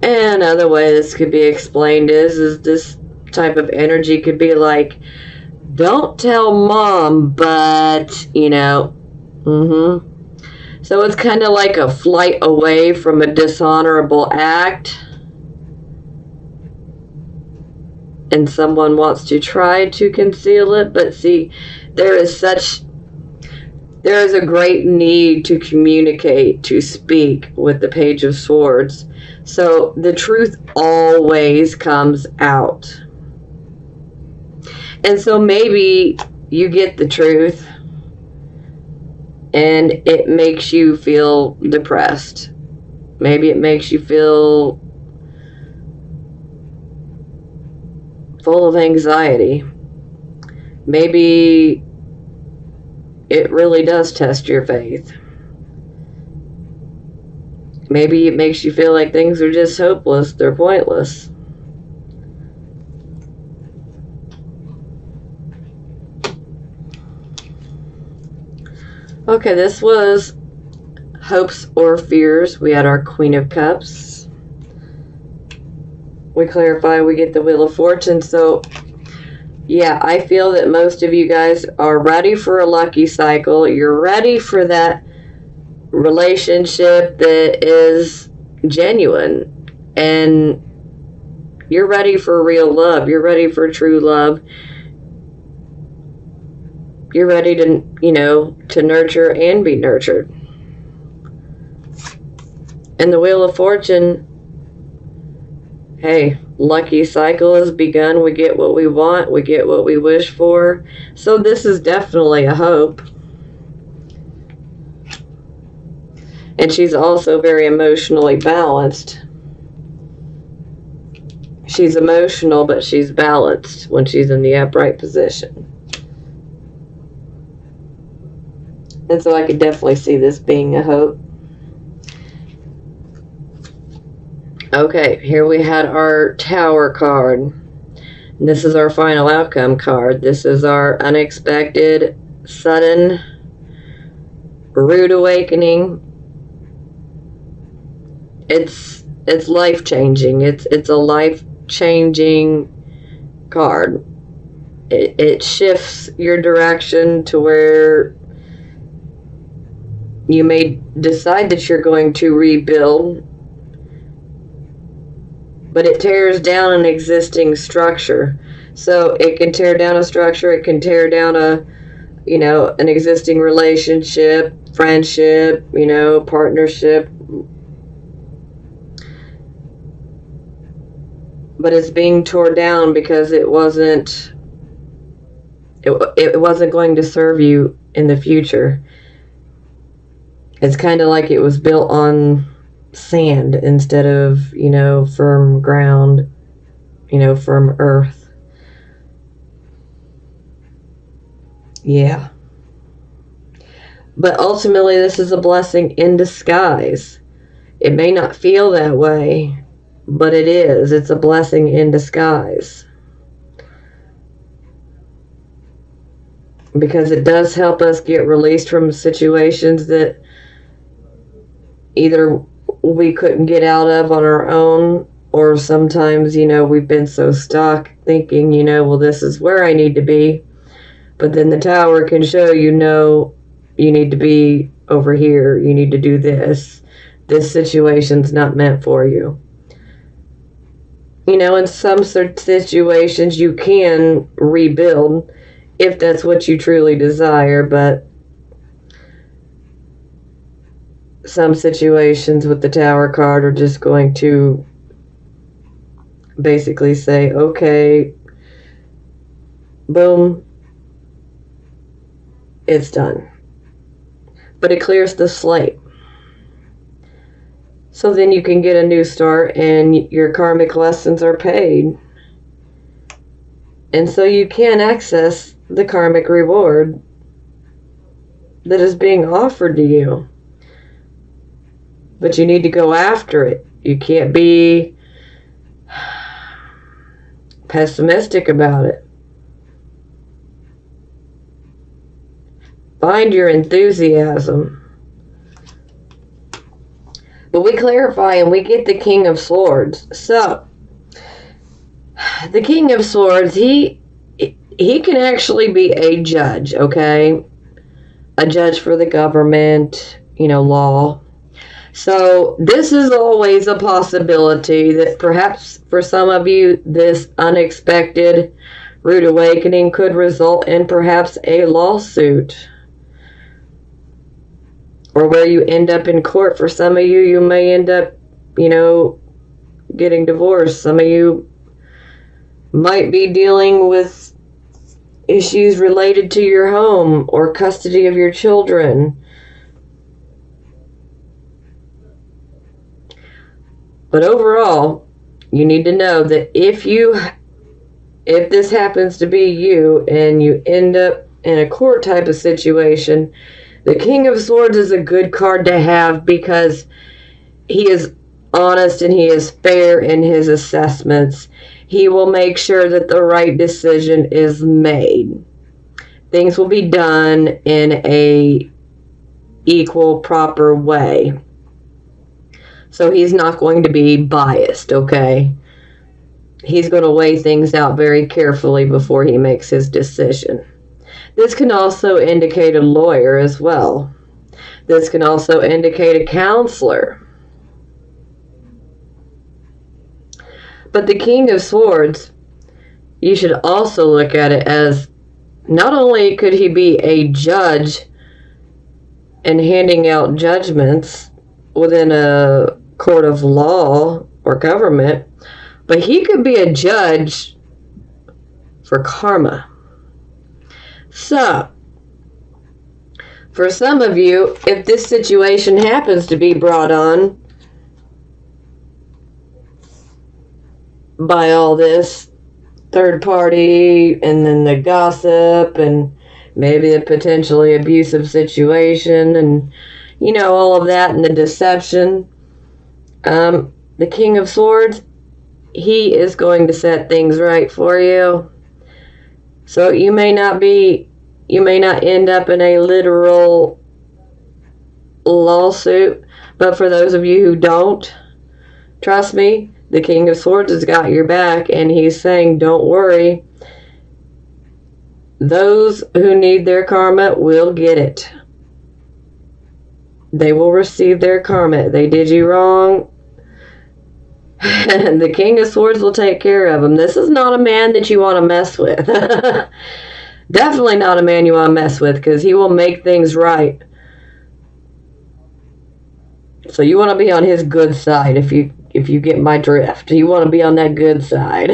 And another way this could be explained is this type of energy could be like, don't tell mom, but, So it's kind of like a flight away from a dishonorable act. And someone wants to try to conceal it, but see, there is a great need to communicate, to speak with the Page of Swords. So the truth always comes out. And so maybe you get the truth and it makes you feel depressed. Maybe it makes you feel full of anxiety. Maybe it really does test your faith. Maybe it makes you feel like things are just hopeless, they're pointless. Okay, this was hopes or fears. We had our Queen of Cups. We clarify, we get the Wheel of Fortune. So, yeah, I feel that most of you guys are ready for a lucky cycle. You're ready for that relationship that is genuine. And you're ready for real love. You're ready for true love. You're ready to, to nurture and be nurtured. And the Wheel of Fortune, hey, lucky cycle has begun. We get what we want. We get what we wish for. So this is definitely a hope. And she's also very emotionally balanced. She's emotional, but she's balanced when she's in the upright position. And so I could definitely see this being a hope. Okay, here we had our Tower card. And this is our final outcome card. This is our unexpected, sudden, rude awakening. It's life-changing. It's a life-changing card. It shifts your direction to where you may decide that you're going to rebuild, but it tears down an existing structure. So it can tear down a structure, it can tear down an existing relationship, friendship, partnership. But it's being torn down because it wasn't going to serve you in the future. It's kind of like it was built on sand instead of, firm ground, firm earth. Yeah. But ultimately, this is a blessing in disguise. It may not feel that way, but it is. It's a blessing in disguise. Because it does help us get released from situations that either we couldn't get out of on our own, or sometimes, we've been so stuck thinking, well, this is where I need to be. But then the Tower can show you need to be over here. You need to do this. This situation's not meant for you. In some situations you can rebuild if that's what you truly desire, but some situations with the Tower card are just going to basically say, okay, boom, it's done. But it clears the slate. So then you can get a new start and your karmic lessons are paid. And so you can access the karmic reward that is being offered to you. But you need to go after it. You can't be pessimistic about it. Find your enthusiasm. But we clarify and we get the King of Swords. So, the King of Swords, he can actually be a judge, okay? A judge for the government, law. So this is always a possibility that perhaps for some of you, this unexpected rude awakening could result in perhaps a lawsuit. Or where you end up in court. For some of you, you may end up, getting divorced. Some of you might be dealing with issues related to your home or custody of your children. But overall, you need to know that if this happens to be you and you end up in a court type of situation, the King of Swords is a good card to have because he is honest and he is fair in his assessments. He will make sure that the right decision is made. Things will be done in a equal, proper way. So he's not going to be biased, okay? He's going to weigh things out very carefully before he makes his decision. This can also indicate a lawyer as well. This can also indicate a counselor. But the King of Swords, you should also look at it as not only could he be a judge and handing out judgments within a court of law or government, but he could be a judge for karma. So, for some of you, if this situation happens to be brought on by all this third party and then the gossip and maybe a potentially abusive situation and all of that and the deception, the King of Swords, he is going to set things right for you. So you may not end up in a literal lawsuit, but for those of you who don't, trust me, the King of Swords has got your back, and he's saying, don't worry. Those who need their karma will get it. They will receive their karma. They did you wrong. The King of Swords will take care of them. This is not a man that you want to mess with. Definitely not a man you want to mess with, because he will make things right. So you want to be on his good side if you get my drift. You want to be on that good side.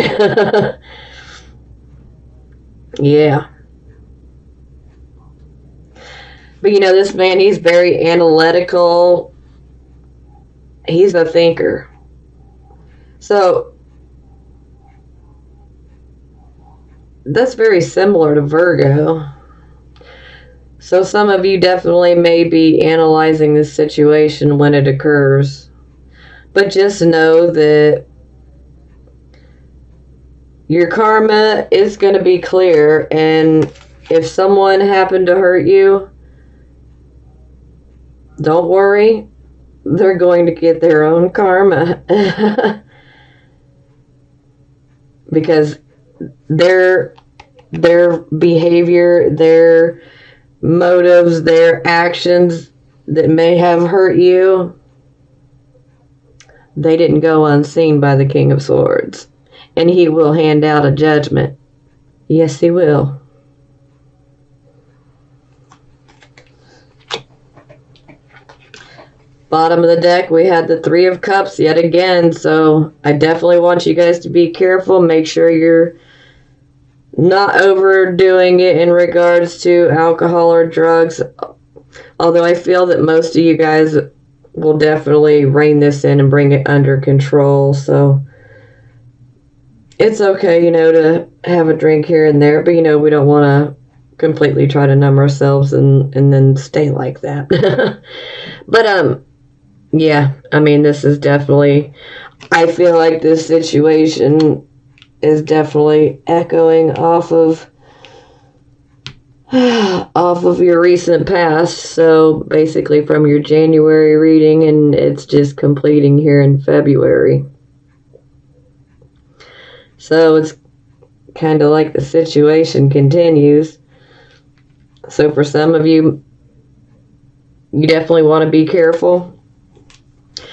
Yeah. But this man, he's very analytical. He's a thinker. So that's very similar to Virgo. So some of you definitely may be analyzing this situation when it occurs. But just know that your karma is going to be clear, and if someone happened to hurt you, don't worry, they're going to get their own karma. Because their behavior, their motives, their actions that may have hurt you, they didn't go unseen by the King of Swords. And he will hand out a judgment. Yes, he will. Bottom of the deck, we had the Three of Cups yet again. So I definitely want you guys to be careful. Make sure you're not overdoing it in regards to alcohol or drugs. Although I feel that most of you guys will definitely rein this in and bring it under control. So it's okay, to have a drink here and there. But, we don't want to completely try to numb ourselves and then stay like that. But, yeah, this is definitely, I feel like this situation is definitely echoing off of your recent past. So basically from your January reading, and it's just completing here in February. So it's kind of like the situation continues. So for some of you, you definitely want to be careful.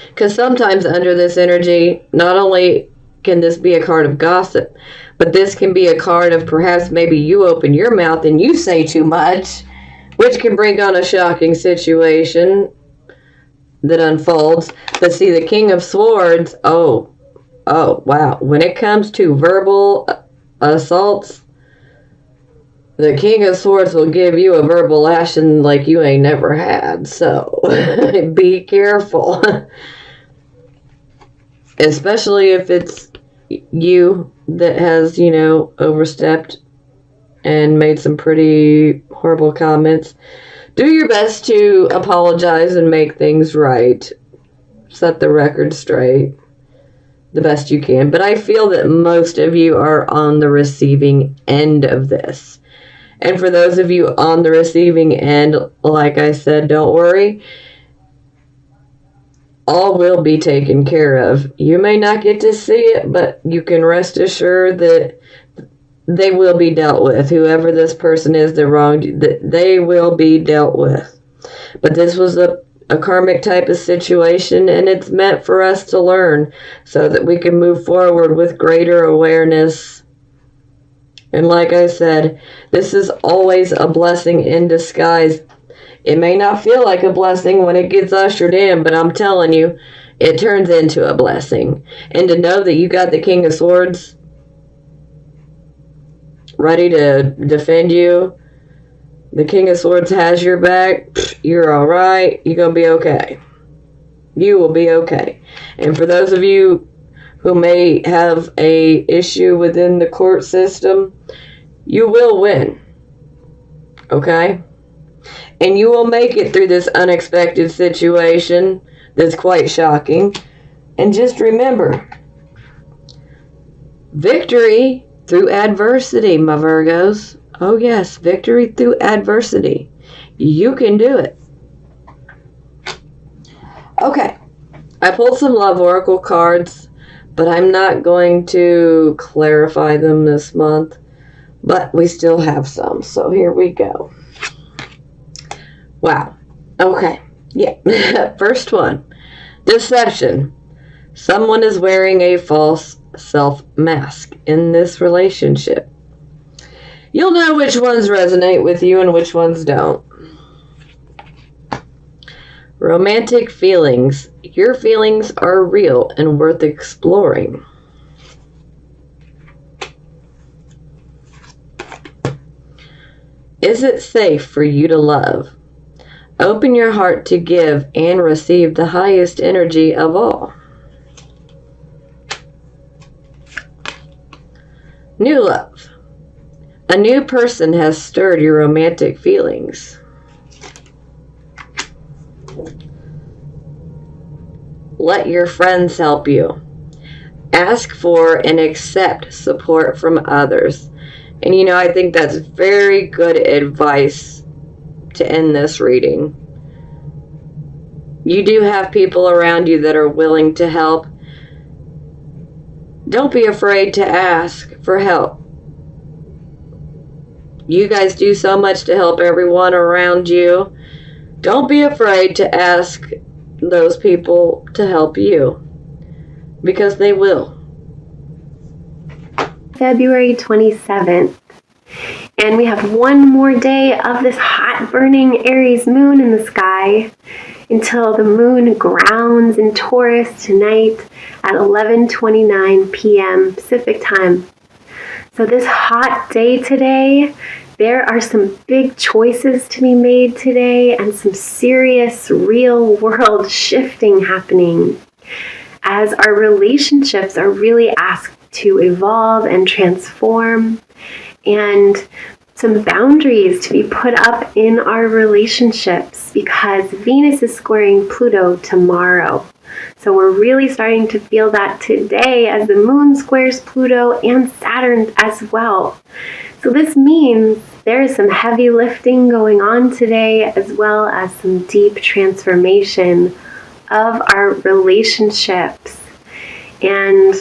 Because sometimes under this energy, not only can this be a card of gossip, but this can be a card of perhaps maybe you open your mouth and you say too much, which can bring on a shocking situation that unfolds. But see, the King of Swords, oh, wow. When it comes to verbal assaults, the King of Swords will give you a verbal lashing like you ain't never had. So be careful. Especially if it's you that has, overstepped and made some pretty horrible comments. Do your best to apologize and make things right. Set the record straight the best you can. But I feel that most of you are on the receiving end of this. And for those of you on the receiving end, like I said, don't worry. All will be taken care of. You may not get to see it, but you can rest assured that they will be dealt with. Whoever this person is that wronged you, they will be dealt with. But this was a karmic type of situation, and it's meant for us to learn so that we can move forward with greater awareness. And like I said, this is always a blessing in disguise. It may not feel like a blessing when it gets ushered in, but I'm telling you, it turns into a blessing. And to know that you got the King of Swords ready to defend you, the King of Swords has your back, you're all right, you're going to be okay. You will be okay. And for those of you who may have a issue within the court system, you will win. Okay? And you will make it through this unexpected situation that's quite shocking. And just remember, victory through adversity, my Virgos. Oh yes, victory through adversity. You can do it. Okay, I pulled some love oracle cards, but I'm not going to clarify them this month. But we still have some, so here we go. Wow. Okay. Yeah. First one. Deception. Someone is wearing a false self mask in this relationship. You'll know which ones resonate with you and which ones don't. Romantic feelings. Your feelings are real and worth exploring. Is it safe for you to love? Open your heart to give and receive the highest energy of all. New love. A new person has stirred your romantic feelings. Let your friends help you. Ask for and accept support from others. And I think that's very good advice to end this reading. You do have people around you that are willing to help. Don't be afraid to ask for help. You guys do so much to help everyone around you. Don't be afraid to ask those people to help you, because they will. February 27th. And we have one more day of this hot burning Aries moon in the sky until the moon grounds in Taurus tonight at 11:29 p.m. Pacific time. So this hot day today, there are some big choices to be made today and some serious real world shifting happening as our relationships are really asked to evolve and transform, and some boundaries to be put up in our relationships because Venus is squaring Pluto tomorrow. So we're really starting to feel that today as the moon squares Pluto and Saturn as well. So this means there is some heavy lifting going on today, as well as some deep transformation of our relationships. And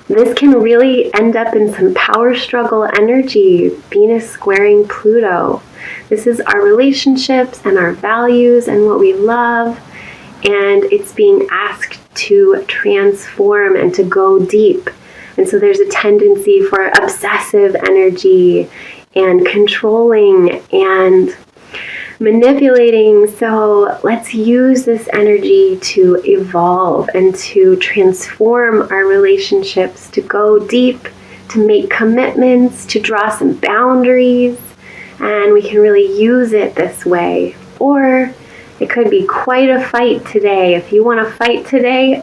this can really end up in some power struggle energy, Venus squaring Pluto. This is our relationships and our values and what we love, and it's being asked to transform and to go deep. And so there's a tendency for obsessive energy and controlling and manipulating. So let's use this energy to evolve and to transform our relationships, to go deep, to make commitments, to draw some boundaries, and we can really use it this way. Or it could be quite a fight today. If you want to fight today,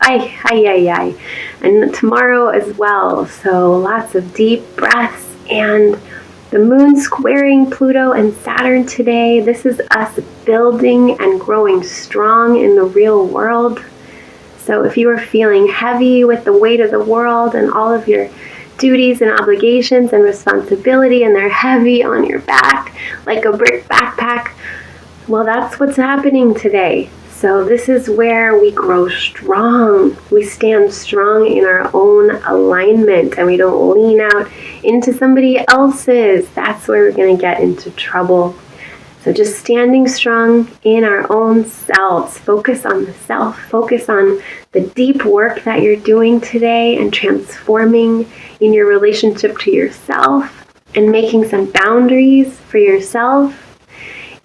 and tomorrow as well. So lots of deep breaths, and the moon squaring Pluto and Saturn today. This is us building and growing strong in the real world. So if you are feeling heavy with the weight of the world and all of your duties and obligations and responsibility, and they're heavy on your back like a brick backpack, well, that's what's happening today. So this is where we grow strong. We stand strong in our own alignment, and we don't lean out into somebody else's. That's where we're going to get into trouble. So just standing strong in our own selves. Focus on the self. Focus on the deep work that you're doing today and transforming in your relationship to yourself, and making some boundaries for yourself,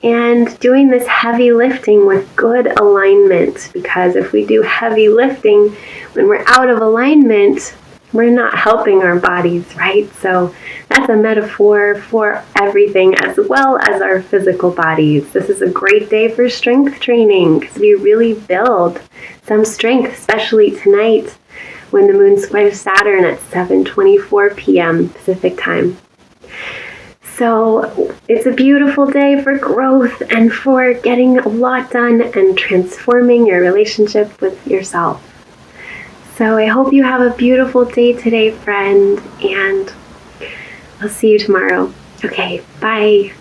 and doing this heavy lifting with good alignment. Because if we do heavy lifting when we're out of alignment, we're not helping our bodies, right? So that's a metaphor for everything, as well as our physical bodies. This is a great day for strength training, because we really build some strength, especially tonight when the moon squares Saturn at 7:24 p.m. Pacific time. So it's a beautiful day for growth and for getting a lot done and transforming your relationship with yourself. So I hope you have a beautiful day today, friend, and I'll see you tomorrow. Okay, bye.